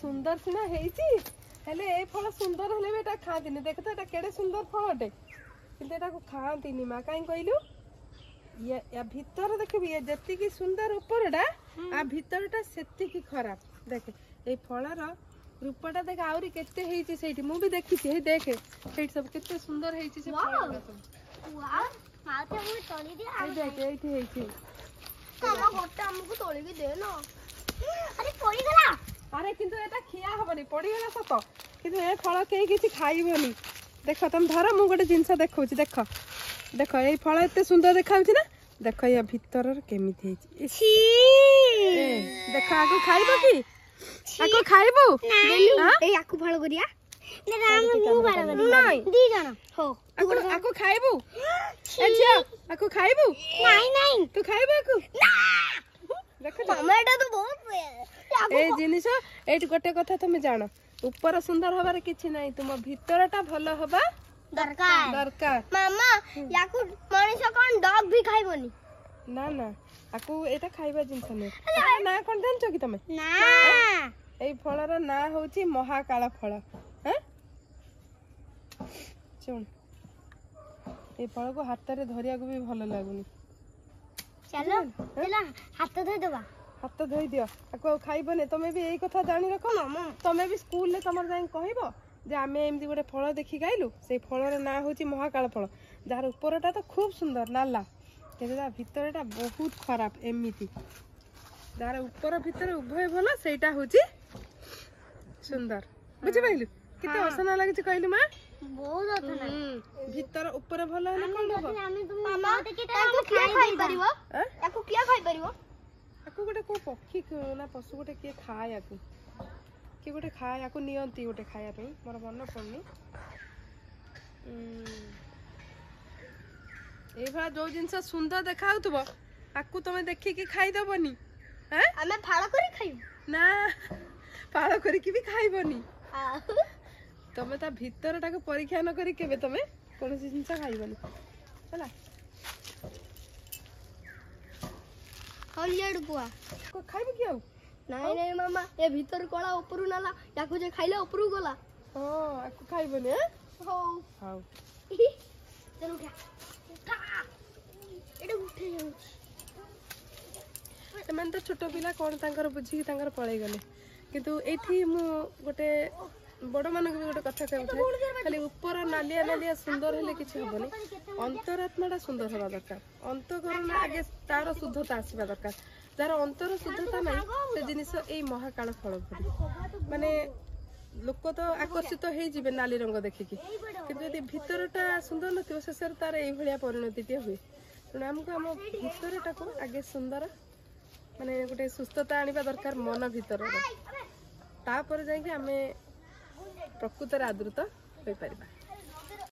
सुंदर सीना हेले ए फल सुंदर हेले बेटा खादिनी देख तो एटा केडे सुंदर फलटे किंतु एटा को खादिनी मां काई कहलु या भीतर देखबी ये जति की सुंदर ऊपरटा आ भीतरटा सेति की खराब देख ए फलर रूपटा देख आउरी केते हेची सेठी मु भी देखि छी हे देख सेठी सब केते सुंदर हेची से फल सब वाह माते मु तोली दे आ देख एठी हेची मामा गोटा हमको तोली के दे ना अरे पड़ी गला अरे किंतु एटा खिया हबनी पड़ी गला सत किंतु ए फल के किछि खाइबनी देख तुम धर मु गोटे जिंस देखौछि देख देख ए फल एते सुंदर देखाउछि ना देख या भीतर केमिति हेछि छी देख आको खाइबो की आको खाइबो हां ए आको फल करिया ने राम मु बारा करिया नहीं दी जण हो आको खाइबो अच्छा आको खाइबो नहीं नहीं तू खाइबो आको ना देख टमाटो तो बहुत ए जिनिस एठी गोटे कथा तुम जानो ऊपर सुंदर हबार किछि नाही तुम भीतरटा भलो हबा दरकार दरकार मामा याकू मनीष कोन डॉग भी खाइबोनी ना ना आकु एटा खाइबा जिंस नै ना कोन जानछो कि तमे ना ए फलर ना होची महाकाल फल हैं सुन ए फल को हाथ रे धरिया को भी भलो लागुनी चलो चला हाथ धोई देबा हाथ धोई दियो आकु खाइबने तमे भी एई कथा जानि रखो मामा तमे भी स्कूल ले तमर जाई कहइबो जे आमे एमती गोटे फल देखि गाइलु से फलर ना होची महाकाल फल जार ऊपरटा तो खूब सुंदर नाला केदा भीतरटा बहुत खराब एमिति जार ऊपर भीतर उभय भलो सेटा होची सुंदर बुझि पाइलु किते हसना लागि छ कहलु मां बहुत अच्छा भीतर ऊपर भलो हेले कोन हो मामा ताको किया खाइ परिबो ताको किया खाइ परिबो आकु गोटे को पक्षी ना पशु गोटे के खाय आकु कि गोटे खाय आकु नियंती गोटे खाया पे मोर मन पड़नी ए भा जो जिंस सुंदर देखाउतबो आकु तमे देखि कि खाइ दबनी हैं हमें फाड़ा करी खाइ ना फाड़ करी कि भी खाइबनी तमे ता भीतर टाको परीक्षा न करी केबे तमे कोनोसी जिंस खाइबनी हला हलियड बुआ को खाइबो कि आउ नहीं नहीं मामा ये भीतर कोला ऊपर नाला याकू जे खाइले ऊपर गला हां आकु खाइबनी हैं हो हाउ चलो उठा उठा एडे उठे जाऊ एमन तो छोट पिला कोन तांकर बुझी तांकर पळै गले किंतु एठी मु गोटे बड़ मानक भी गोटे कथा कहउथे खाली ऊपर नालिया नालिया सुंदर हेले किछ हबनी अंतरात्माटा सुंदर हवा दरकार अंतःकरण आगे तार शुद्धता आसीबा दरकार जार अंतर शुद्धता नहीं से जिनिस ए महाकाल फल पड़ी माने लोक तो आकर्षित हो जिबे नाली रंग देखिकी किंतु यदि भीतरटा सुंदर नथिबो शेषर तार एई भलिया परिणति टे हुए तेणु हमको हम भीतरटा को आगे सुंदर माने गोटे सुस्थता आनिबा दरकार मन भीतर तापर जाई कि हमें प्रकृतर आदृत होई परिबा।